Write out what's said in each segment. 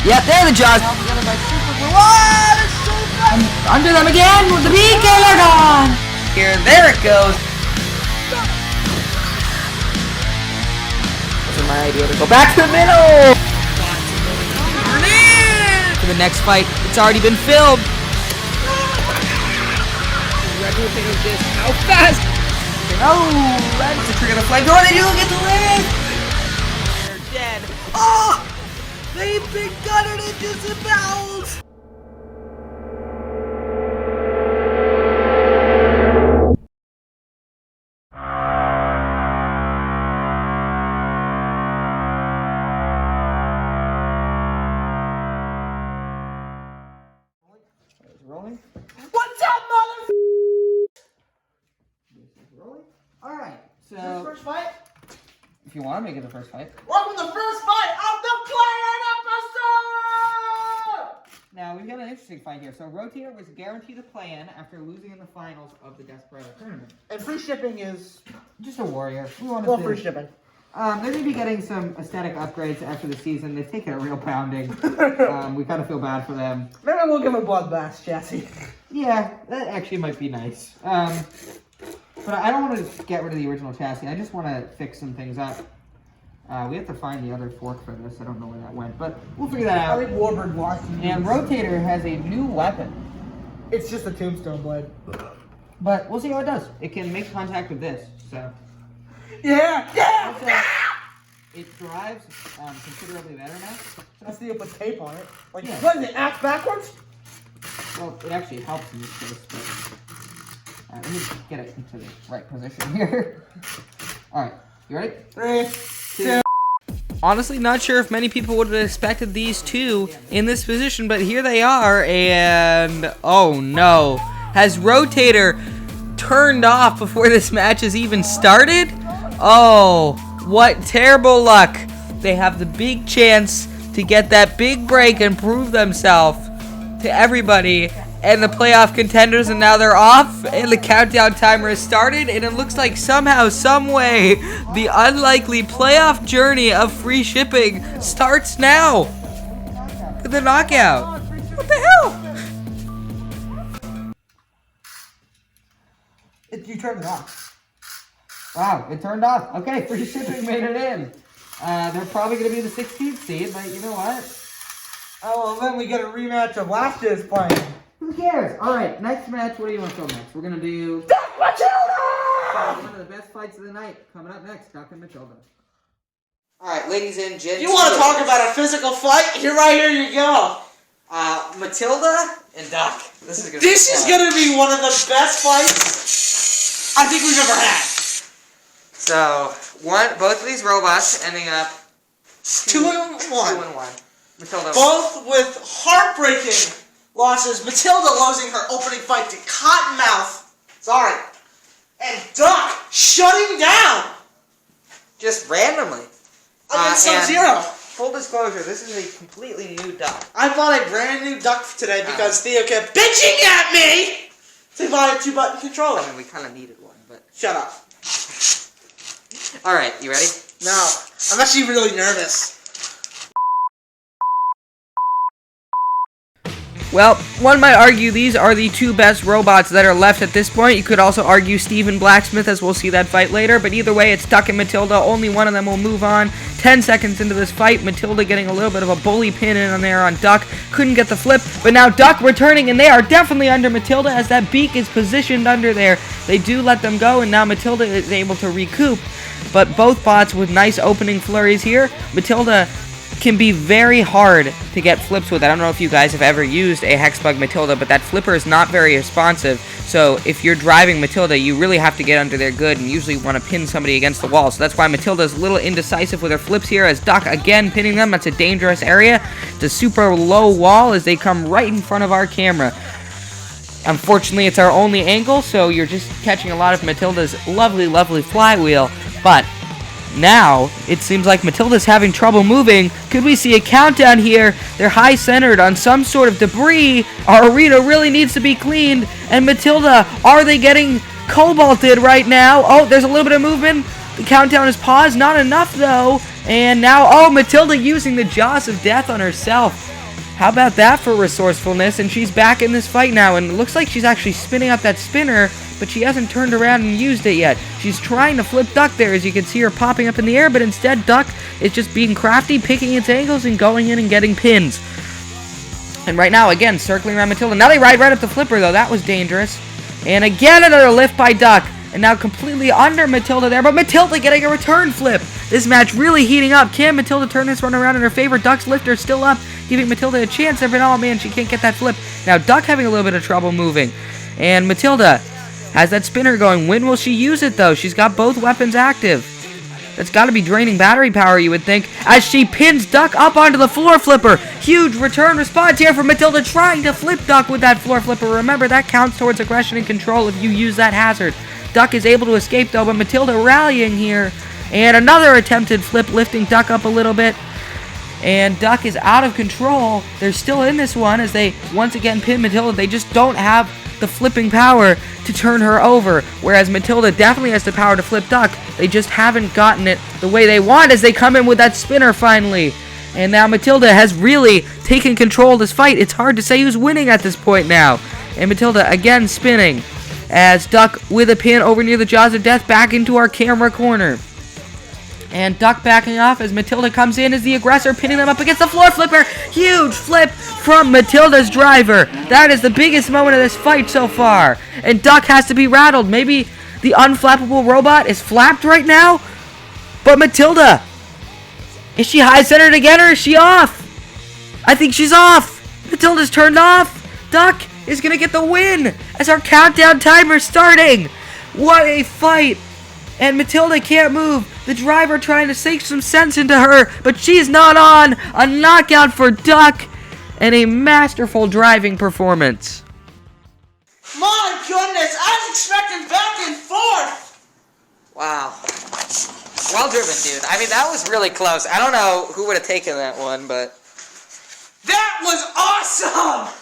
Yep, there are the jaws. Under them again with the beak, and they're gone. Here, there it goes. Wasn't my idea to go back to the middle. For the next fight, it's already been filmed. How fast? Oh, that's the trigger of the flamethrower. They do get the live. They're dead. Oh, they've been gutted and disemboweled. Rolling. What's up, mother? Rolling. All right. So first fight. If you want to make it the first fight. Welcome to the first fight of the Planet episode. Now we've got an interesting fight here. So Rotator was guaranteed to play in after losing in the finals of the Desperado tournament. And free shipping is just a warrior. We want to free shipping. They're going to be getting some aesthetic upgrades after the season. They've taken a real pounding. We kind of feel bad for them. Maybe we'll give a bloodbath chassis. Yeah, that actually might be nice. But I don't want to get rid of the original chassis. I just want to fix some things up. We have to find the other fork for this. I don't know where that went, but we'll figure that out. I think Warbird lost. And Rotator has a new weapon. It's just a tombstone blade. But we'll see how it does. It can make contact with this, so... Yeah! It drives considerably better now. That's the put tape on it. Like, yeah. What is it, act backwards? Well, it actually helps in this case, but... Alright, let me get it into the right position here. Alright, you ready? 3, 2... Honestly, not sure if many people would have expected these two in this position, but here they are, and... Oh no. Has Rotator turned off before this match has even started? Oh, what terrible luck. They have the big chance to get that big break and prove themselves to everybody and the playoff contenders, and now they're off and the countdown timer has started, and it looks like somehow, some way, the unlikely playoff journey of free shipping starts now. Look at the knockout. What the hell? You turned it off. Wow, it turned off. Okay, free shipping made it in. They're probably going to be the 16th seed, but you know what? Oh, well, then we get a rematch of last year's playing. Who cares? All right, next match. What do you want to go next? We're going to do... Duck Matilda! One of the best fights of the night. Coming up next, Duck and Matilda. All right, ladies and gents. You want to talk about a physical fight? Here you go. Matilda and Duck. This is going to be one of the best fighs I think we've ever had. So, both of these robots ending up 2-1. 2-1. Matilda. Both with heartbreaking losses. Matilda losing her opening fight to Cottonmouth. Sorry. And Duck shutting down. Just randomly. Against Sub-Zero. Full disclosure, this is a completely new Duck. I bought a brand new Duck today because Theo kept bitching at me to buy a 2-button controller. I mean, we kind of needed one, but... Shut up. Alright, you ready? No. I'm actually really nervous. Well, one might argue these are the two best robots that are left at this point. You could also argue Steven Blacksmith, as we'll see that fight later. But either way, it's Duck and Matilda. Only one of them will move on. 10 seconds into this fight, Matilda getting a little bit of a bully pin in on there on Duck. Couldn't get the flip, but now Duck returning, and they are definitely under Matilda as that beak is positioned under there. They do let them go, and now Matilda is able to recoup. But both bots with nice opening flurries here. Matilda can be very hard to get flips with. I don't know if you guys have ever used a Hexbug Matilda, but that flipper is not very responsive. So if you're driving Matilda, you really have to get under there good and usually want to pin somebody against the wall. So that's why Matilda's a little indecisive with her flips here, as Duck again pinning them. That's a dangerous area. It's a super low wall as they come right in front of our camera. Unfortunately, it's our only angle, so you're just catching a lot of Matilda's lovely, lovely flywheel. But now, it seems like Matilda's having trouble moving. Could we see a countdown here? They're high-centered on some sort of debris. Our arena really needs to be cleaned. And Matilda, are they getting cobalted right now? Oh, there's a little bit of movement. The countdown is paused. Not enough, though. And now, oh, Matilda using the Jaws of Death on herself. How about that for resourcefulness? And she's back in this fight now. And it looks like she's actually spinning up that spinner, but she hasn't turned around and used it yet. She's trying to flip Duck there, as you can see her popping up in the air, but instead Duck is just being crafty, picking its angles, and going in and getting pins. And right now, again, circling around Matilda. Now they ride right up the flipper, though. That was dangerous. And again, another lift by Duck. And now completely under Matilda there, but Matilda getting a return flip. This match really heating up. Can Matilda turn this one around in her favor? Duck's lifter still up, giving Matilda a chance there, but oh man, she can't get that flip. Now Duck having a little bit of trouble moving. And Matilda has that spinner going. When will she use it, though? She's got both weapons active. That's got to be draining battery power, you would think, as she pins Duck up onto the floor flipper. Huge return response here from Matilda, trying to flip Duck with that floor flipper. Remember, that counts towards aggression and control if you use that hazard. Duck is able to escape, though, but Matilda rallying here. And another attempted flip, lifting Duck up a little bit. And Duck is out of control. They're still in this one as they once again pin Matilda. They just don't have the flipping power to turn her over, whereas Matilda definitely has the power to flip Duck. They just haven't gotten it the way they want as they come in with that spinner finally. And now Matilda has really taken control of this fight. It's hard to say who's winning at this point now. And Matilda again spinning as Duck with a pin over near the Jaws of Death back into our camera corner. And Duck backing off as Matilda comes in as the aggressor, pinning them up against the floor flipper. Huge flip from Matilda's driver. That is the biggest moment of this fight so far. And Duck has to be rattled. Maybe the unflappable robot is flapped right now. But Matilda, is she high-centered again or is she off? I think she's off. Matilda's turned off. Duck is going to get the win as our countdown timer's starting. What a fight. And Matilda can't move. The driver trying to sink some sense into her, but she's not on. A knockout for Duck and a masterful driving performance. My goodness, I was expecting back and forth. Wow. Well driven, dude. I mean, that was really close. I don't know who would have taken that one, but... That was awesome!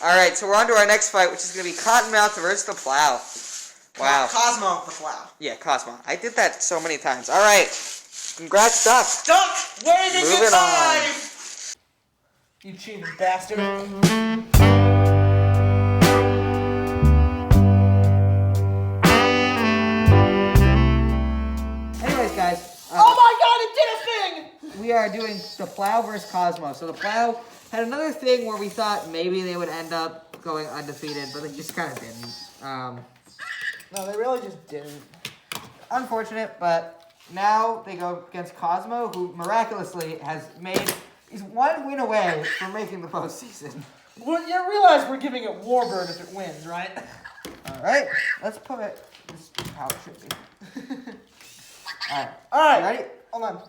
Alright, so we're on to our next fight, which is going to be Cottonmouth versus the Plow. Wow. Cosmo the Plow. Yeah, Cosmo. I did that so many times. Alright. Congrats, Duck. Duck, waiting Moving time! on. You cheating bastard. Anyways, guys. Oh my god, it did a thing! We are doing the Plow versus Cosmo. So the Plow had another thing where we thought maybe they would end up going undefeated, but they just kind of didn't. No, they really just didn't. Unfortunate, but now they go against Cosmo, who miraculously is one win away from making the postseason. Well, you realize we're giving it Warbird if it wins, right? Alright, let's put it how it should be. Alright. Alright. Ready? Hold on.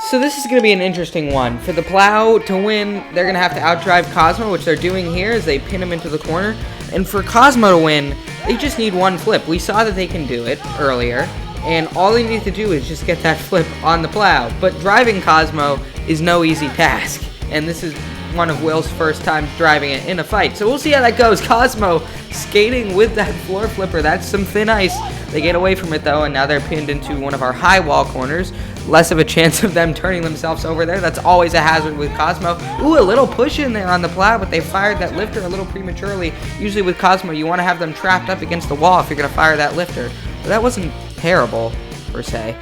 So this is going to be an interesting one. For the Plow to win, they're going to have to outdrive Cosmo, which they're doing here as they pin him into the corner. And for Cosmo to win, they just need one flip. We saw that they can do it earlier, and all they need to do is just get that flip on the Plow. But driving Cosmo is no easy task, and this is one of Will's first times driving it in a fight. So we'll see how that goes. Cosmo skating with that floor flipper. That's some thin ice. They get away from it, though, and now they're pinned into one of our high wall corners. Less of a chance of them turning themselves over there. That's always a hazard with Cosmo. Ooh, a little push in there on the Plow, but they fired that lifter a little prematurely. Usually with Cosmo, you want to have them trapped up against the wall if you're going to fire that lifter. But that wasn't terrible, per se.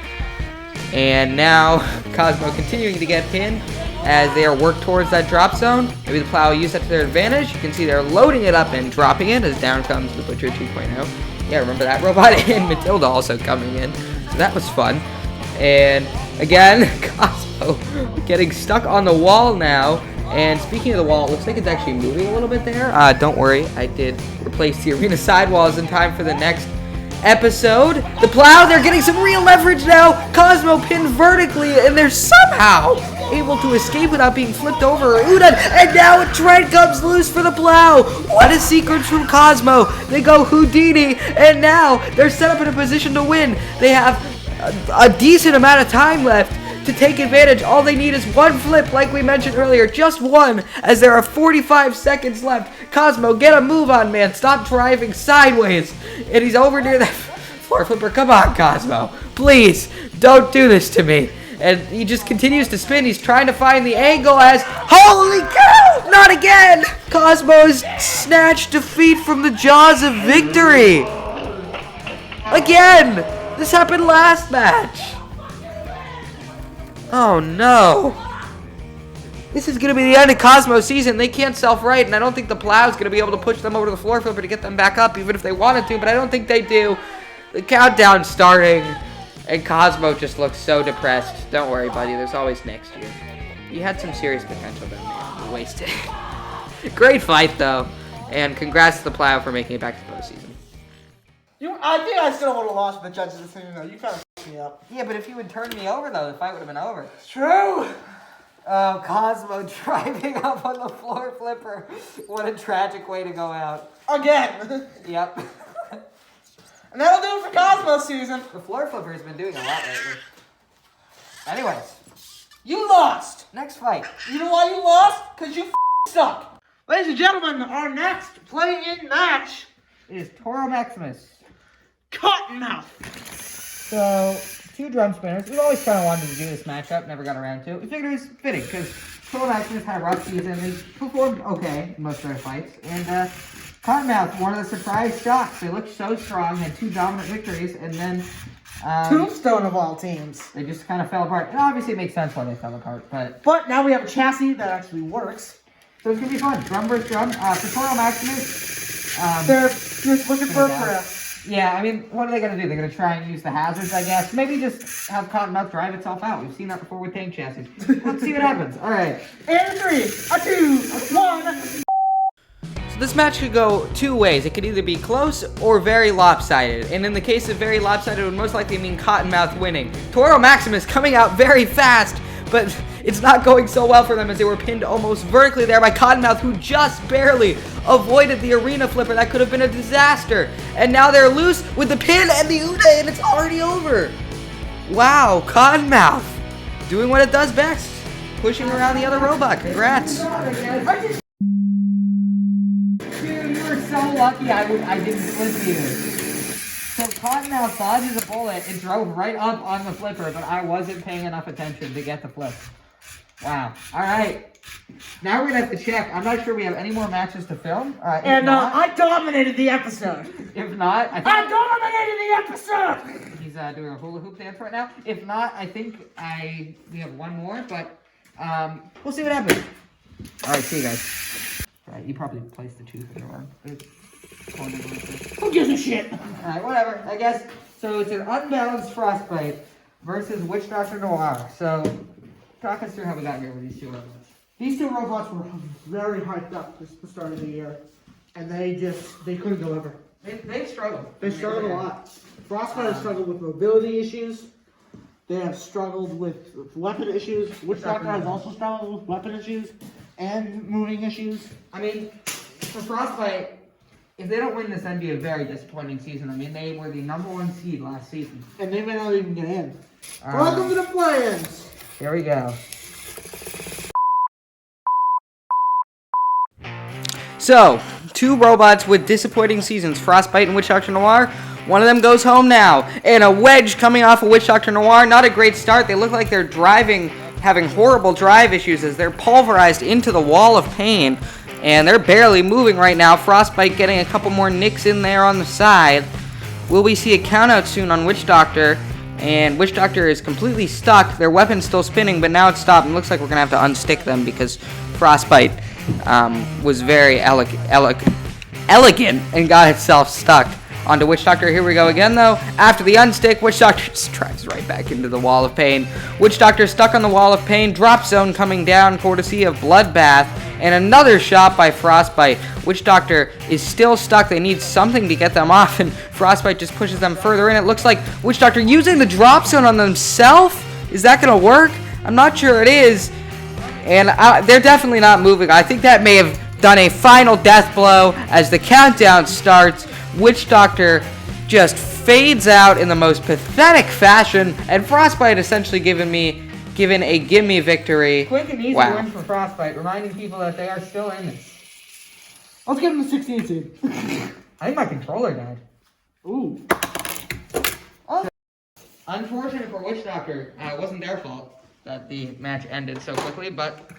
And now Cosmo continuing to get pinned as they are worked towards that drop zone. Maybe the Plow will use that to their advantage. You can see they're loading it up and dropping it as down comes the Butcher 2.0. Yeah, remember that robot? And Matilda also coming in. So that was fun. And again, Cosmo getting stuck on the wall now. And speaking of the wall, it looks like it's actually moving a little bit there. Don't worry, I did replace the arena sidewalls in time for the next episode. The Plow, they're getting some real leverage now. Cosmo pinned vertically, and they're somehow able to escape without being flipped over or udon. And now a tread comes loose for the Plow. What a sequence from Cosmo. They go Houdini, and now they're set up in a position to win. They have a decent amount of time left. to take advantage. All they need is one flip, like we mentioned earlier. Just one, as there are 45 seconds left. Cosmo, get a move on, man. Stop driving sideways. And he's over near that floor flipper. Come on, Cosmo. Please, don't do this to me. And he just continues to spin. He's trying to find the angle as... Holy cow! Not again! Cosmo's snatched defeat from the jaws of victory. Again! This happened last match. Oh no. This is going to be the end of Cosmo's season. They can't self-right, and I don't think the Plow's going to be able to push them over to the floor flipper to get them back up, even if they wanted to, but I don't think they do. The countdown's starting, and Cosmo just looks so depressed. Don't worry, buddy. There's always next year. You had some serious potential there, man. You wasted it. Great fight, though, and congrats to the Plow for making it back to the postseason. I think I still would have lost the judges' opinion, though. You kind of f***ed me up. Yeah, but if you had turned me over, though, the fight would have been over. It's true. Oh, Cosmo driving up on the floor flipper. What a tragic way to go out. Again. Yep. And that'll do it for Cosmo's season. The floor flipper has been doing a lot lately. Anyways, You lost. next fight. You know why you lost? Because you suck. Ladies and gentlemen, our next play-in match Is Toro Maximus. Cottonmouth. So, two drum spinners. We've always kind of wanted to do this matchup, never got around to it. We figured it was fitting, because Toro Maximus had a rough season. They performed okay in most of their fights. And Cottonmouth, one of the surprise shocks. They looked so strong, had two dominant victories, and then... Tombstone of all teams. They just kind of fell apart. And obviously it makes sense why they fell apart, but... But now we have a chassis that actually works. So it's going to be fun. Drum versus drum. For Toro Maximus... They're just looking for a crash. Yeah, I mean, what are they going to do? They're going to try and use the hazards, I guess. Maybe just have Cottonmouth drive itself out. We've seen that before with tank chassis. Let's see what happens. All right. And 3, a 2, a 1. So this match could go two ways. It could either be close or very lopsided. And in the case of very lopsided, it would most likely mean Cottonmouth winning. Toro Maximus coming out very fast, but it's not going so well for them as they were pinned almost vertically there by Cottonmouth, who just barely avoided the arena flipper. That could have been a disaster. And now they're loose with the pin and the Ude, and it's already over. Wow, Cottonmouth doing what it does best, pushing around the other robot. Congrats. Dude, you were so lucky I didn't flip you. So Cottonmouth dodges a bullet and drove right up on the flipper, but I wasn't paying enough attention to get the flip. Wow. All right. Now we're going to have to check. I'm not sure we have any more matches to film. I dominated the episode. If not, I think... I dominated the episode! He's doing a hula hoop dance right now. If not, I think we have one more, but we'll see what happens. All right, see you guys. Right, you probably placed the tooth in the wrong. Who gives a shit? All right, whatever. I guess so. It's an unbalanced frostbite versus Witch Doctor Noir. So talk us through how we got here with these two robots. These two robots were very hyped up at the start of the year, and they couldn't deliver. They struggled. They struggled a lot. Frostbite has struggled with mobility issues. They have struggled with weapon issues. Witch Doctor has also struggled with weapon issues and moving issues. I mean, for Frostbite, if they don't win this, that'd be a very disappointing season. I mean, they were the #1 seed last season. And they may not even get in. Welcome to the play-ins! Here we go. So, two robots with disappointing seasons, Frostbite and Witch Doctor Noir. One of them goes home now, and a wedge coming off of Witch Doctor Noir. Not a great start. They look like they're having horrible drive issues as they're pulverized into the wall of pain, and they're barely moving right now. Frostbite getting a couple more nicks in there on the side. Will we see a countout soon on Witch Doctor? And Witch Doctor is completely stuck. Their weapon's still spinning, but now it's stopped. And it looks like we're going to have to unstick them because Frostbite was very elegant and got itself stuck onto Witch Doctor. Here we go again, though. After the unstick, Witch Doctor just drives right back into the wall of pain. Witch Doctor stuck on the wall of pain. Drop zone coming down, courtesy of Bloodbath. And another shot by Frostbite. Witch Doctor is still stuck. They need something to get them off, and Frostbite just pushes them further in. It looks like Witch Doctor using the drop zone on themselves. Is that going to work? I'm not sure it is. And they're definitely not moving. I think that may have done a final death blow as the countdown starts. Witch Doctor just fades out in the most pathetic fashion, and Frostbite essentially giving me given a gimme victory. Quick and easy Wow. win for Frostbite, reminding people that they are still in this. Let's give him a 16 seed. I think my controller died. Ooh. Unfortunate for Witch Doctor, it wasn't their fault that the match ended so quickly, but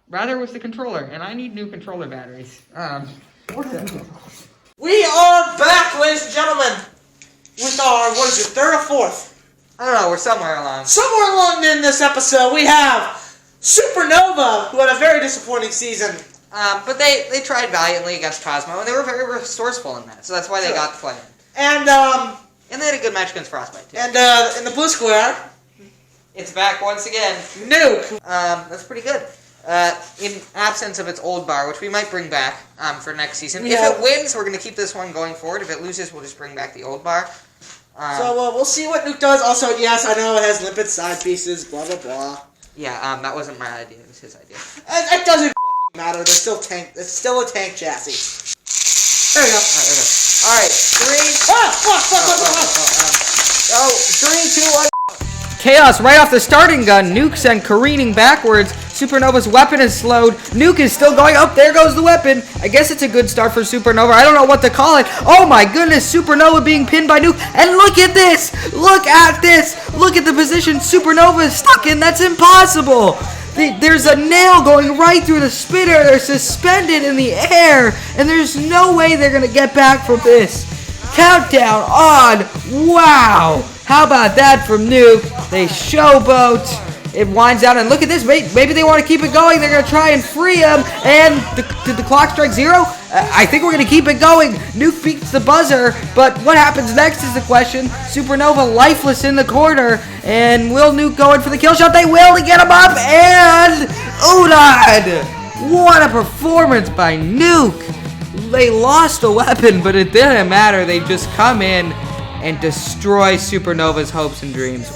rather it was the controller, and I need new controller batteries. We are back, ladies and gentlemen, with our, what is it, third or fourth? I don't know, we're somewhere along. Somewhere along in this episode, we have Supernova, who had a very disappointing season. But they tried valiantly against Cosmo, and they were very resourceful in that, so that's why they got the play. And they had a good match against Frostbite, too. And, in the blue square, It's back once again. Nuke. That's pretty good. In absence of its old bar, which we might bring back for next season. Yeah. If it wins, we're going to keep this one going forward. If it loses, we'll just bring back the old bar. So we'll see what Nuke does. Also, yes, I know it has limpet side pieces, blah, blah, blah. Yeah, that wasn't my idea. It was his idea. It doesn't matter. They're still tank. It's still a tank chassis. There we go. Alright, 3... Oh, 3, 2, 1... Chaos right off the starting gun. Nuke sent careening backwards. Supernova's weapon is slowed. Nuke is still going up. There goes the weapon. I guess it's a good start for Supernova. I don't know what to call it. Oh my goodness. Supernova being pinned by Nuke. And look at this. Look at this. Look at the position Supernova is stuck in. That's impossible. There's a nail going right through the spinner. They're suspended in the air. And there's no way they're going to get back from this. Countdown on. Wow. How about that from Nuke? They showboat. It winds down, and look at this. Maybe they want to keep it going. They're going to try and free him. And did the clock strike 0? I think we're going to keep it going. Nuke beats the buzzer, but what happens next is the question. Supernova lifeless in the corner, and will Nuke go in for the kill shot? They will to get him up, and Udad! What a performance by Nuke. They lost a weapon, but it didn't matter. They just come in and destroy Supernova's hopes and dreams.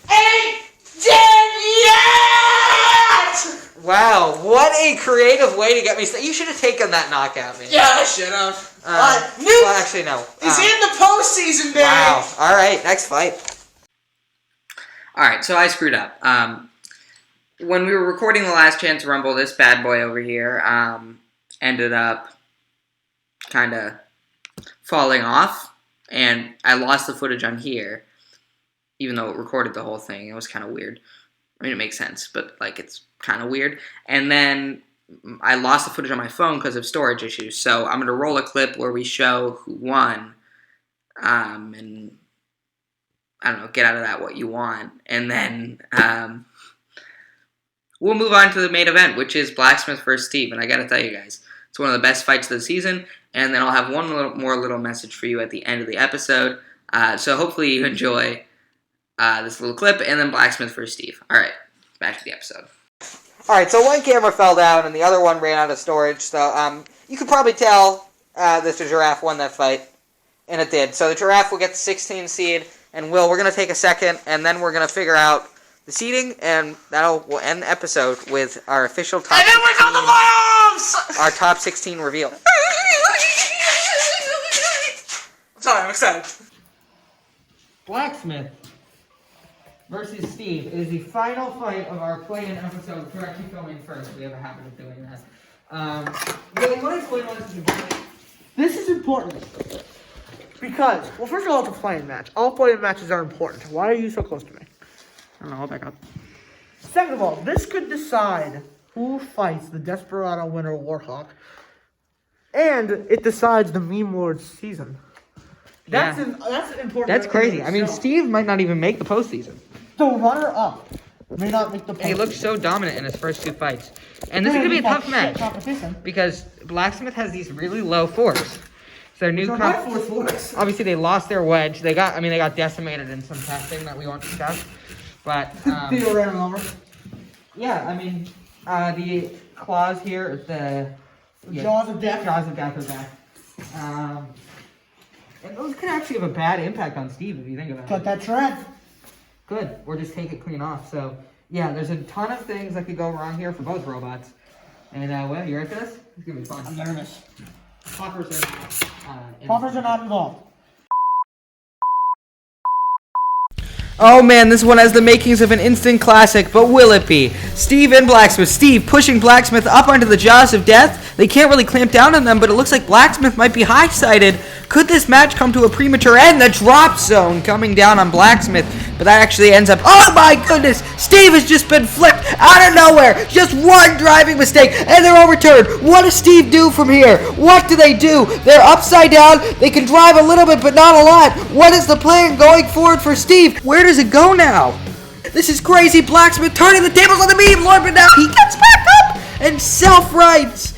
8 dead yet! Wow, what a creative way to get me... You should have taken that knockout, man. Yeah, I should have. Nuke well, actually, no. is in the postseason, baby! Wow. Alright, next fight. Alright, so I screwed up. When we were recording the Last Chance Rumble, this bad boy over here ended up kind of falling off. And I lost the footage on here, even though it recorded the whole thing. It was kind of weird. I mean, it makes sense, but, like, it's kind of weird. And then I lost the footage on my phone because of storage issues. So I'm going to roll a clip where we show who won. And, I don't know, get out of that what you want. And then we'll move on to the main event, which is Blacksmith versus Steve. And I got to tell you guys, it's one of the best fights of the season. And then I'll have one more little message for you at the end of the episode. So hopefully you enjoy this little clip, and then Blacksmith for Steve. All right, back to the episode. All right, so one camera fell down, and the other one ran out of storage. So you could probably tell that the giraffe won that fight, and it did. So the giraffe will get the 16 seed, and we're going to take a second, and then we're going to figure out the seeding, and we'll end the episode with our official top 16. And then we got the moves! Our top 16 reveal. Sorry, I'm excited. Blacksmith versus Steve. It is the final fight of our play-in episode. We're actually filming first. We have a habit of doing that. Will, you want to explain why this is important? This is important because, well, first of all, it's a play-in match. All play-in matches are important. Why are you so close to me? I don't know. I'll back up. Second of all, this could decide who fights the Desperado winner Warhawk, and it decides the Meme Lords season. That's important. That's crazy. I mean, Steve might not even make the postseason. The runner-up may not make the postseason. And he looked so dominant in his first 2 fights. And this is going to be a tough match. Competition. Because Blacksmith has these really low fours. So their new force. obviously they lost their wedge. They got decimated in some testing that we won't discuss. But Theo ran over. yeah, I mean the claws here, Jaws of Death. Jaws of Death are back. And those could actually have a bad impact on Steve if you think about it. Cut that tread. Good, or just take it clean off. So yeah, there's a ton of things that could go wrong here for both robots. And Will, you ready for this? It's gonna be fun. I'm nervous. Poppers are Poppers are not involved. Oh man, this one has the makings of an instant classic, but will it be? Steve and Blacksmith. Steve pushing Blacksmith up onto the jaws of death. They can't really clamp down on them, but it looks like Blacksmith might be high-sided. Could this match come to a premature end? The drop zone coming down on Blacksmith, but that actually ends up... Oh my goodness! Steve has just been flipped out of nowhere! Just one driving mistake, and they're overturned! What does Steve do from here? What do? They're upside down. They can drive a little bit, but not a lot. What is the plan going forward for Steve? Where does it go now? This is crazy. Blacksmith turning the tables on the meme lord, but now he gets back up and self-rights.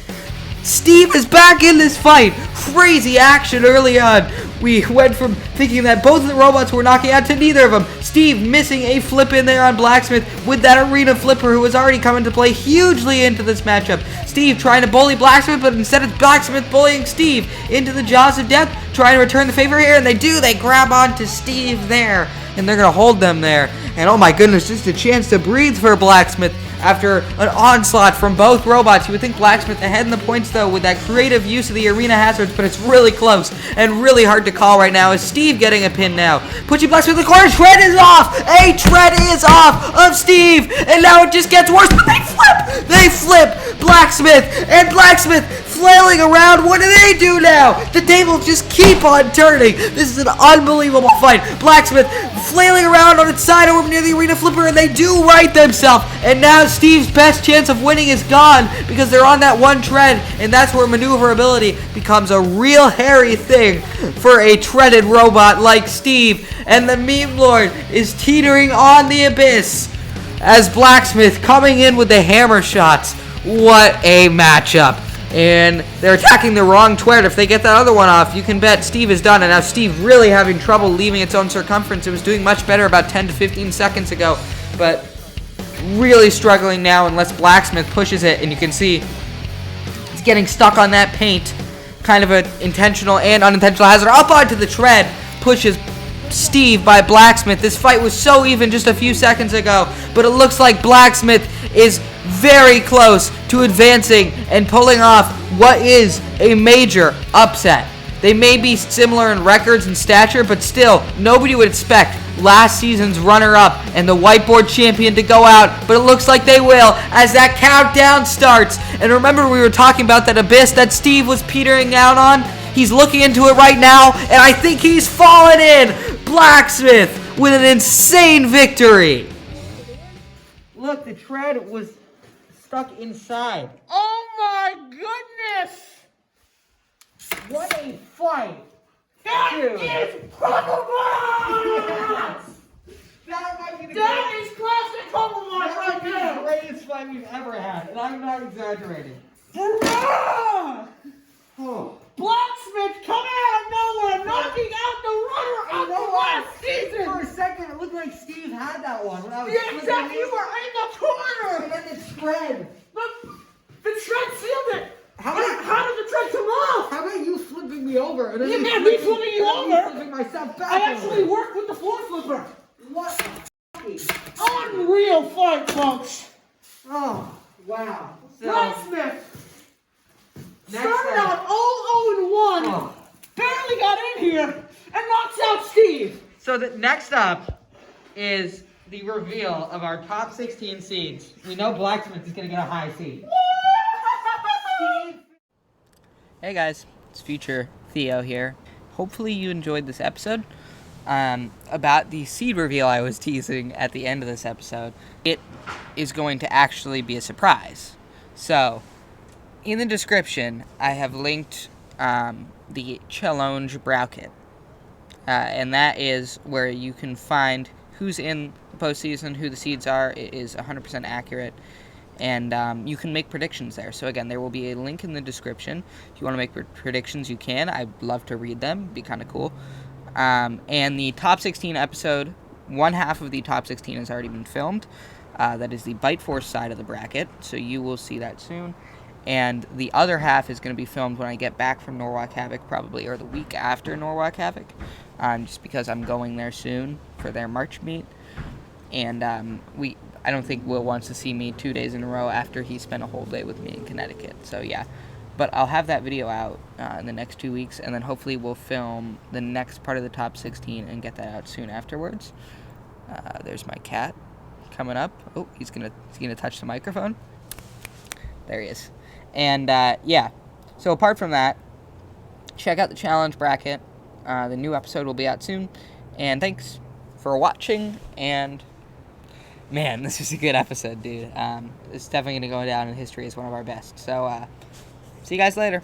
Steve is back in this fight. Crazy action early on. We went from thinking that both of the robots were knocking out to neither of them. Steve missing a flip in there on Blacksmith with that arena flipper who was already coming to play hugely into this matchup. Steve trying to bully Blacksmith, but instead it's Blacksmith bullying Steve into the jaws of death, trying to return the favor here, and they do. They grab onto Steve there, and they're going to hold them there. And oh my goodness, just a chance to breathe for Blacksmith after an onslaught from both robots. You would think Blacksmith ahead in the points, though, with that creative use of the arena hazards, but it's really close and really hard to call right now. Is Steve getting a pin now? Pushing Blacksmith in the corner. Tread is off. A tread is off of Steve, and now it just gets worse, but they flip. They flip Blacksmith, and Blacksmith flailing around. What do they do now? The tables just keep on turning. This is an unbelievable fight. Blacksmith flailing around on its side over near the arena flipper, and they do right themselves. And now Steve's best chance of winning is gone because they're on that one tread, and that's where maneuverability becomes a real hairy thing for a treaded robot like Steve. And the meme lord is teetering on the abyss as Blacksmith coming in with the hammer shots. What a matchup. And they're attacking the wrong tread. If they get that other one off, you can bet Steve is done. And now Steve really having trouble leaving its own circumference. It was doing much better about 10 to 15 seconds ago, but really struggling now unless Blacksmith pushes it. And you can see it's getting stuck on that paint. Kind of an intentional and unintentional hazard. Up onto the tread, pushes Steve by Blacksmith. This fight was so even just a few seconds ago, but it looks like Blacksmith is very close to advancing and pulling off what is a major upset. They may be similar in records and stature, but still, nobody would expect last season's runner-up and the whiteboard champion to go out, but it looks like they will as that countdown starts. And remember, we were talking about that abyss that Steve was petering out on? He's looking into it right now, and I think he's fallen in. Blacksmith with an insane victory. Look, the tread was stuck inside. Oh my goodness! What a fight! That is Hummelbots! That might be the That is classic Hummelbots right the there! greatest fight we've ever had, and I'm not exaggerating. Hurrah! Oh. Blacksmith coming out of nowhere, knocking out the runner-up from last season! For a second, it looked like Steve had that one when I was Yeah, exactly, you were in the corner! and then it spread. The tread sealed it! How did the tread come off? How about you flipping me over? And then Yeah, me man, me flipping you over? Flipping myself back I actually over. worked with the floor flipper. What a fucking... Unreal fight, folks. Oh, wow. So, Blacksmith next started up. out 0-1, Oh. barely got in here, and knocks out Steve. So the next up is the reveal of our top 16 seeds. We know Blacksmith is going to get a high seed. Hey guys, it's future Theo here. Hopefully you enjoyed this episode. About the seed reveal I was teasing at the end of this episode. It is going to actually be a surprise. So, in the description, I have linked the challenge bracket. And that is where you can find who's in the postseason, who the seeds are. It is 100% accurate. And you can make predictions there. So again, there will be a link in the description. If you want to make predictions, you can. I'd love to read them. It'd be kind of cool. And the top 16 episode, one half of the top 16 has already been filmed. That is the Bite Force side of the bracket. So you will see that soon. And the other half is going to be filmed when I get back from Norwalk Havoc, probably, or the week after Norwalk Havoc. Just because I'm going there soon for their March meet. And I don't think Will wants to see me 2 days in a row after he spent a whole day with me in Connecticut. So, yeah. But I'll have that video out in the next 2 weeks, and then hopefully we'll film the next part of the top 16 and get that out soon afterwards. There's my cat coming up. Oh, he's gonna touch the microphone. There he is. And yeah, so apart from that, check out the challenge bracket. The new episode will be out soon. And thanks for watching. And man, this was a good episode, dude. It's definitely gonna go down in history as one of our best. So see you guys later.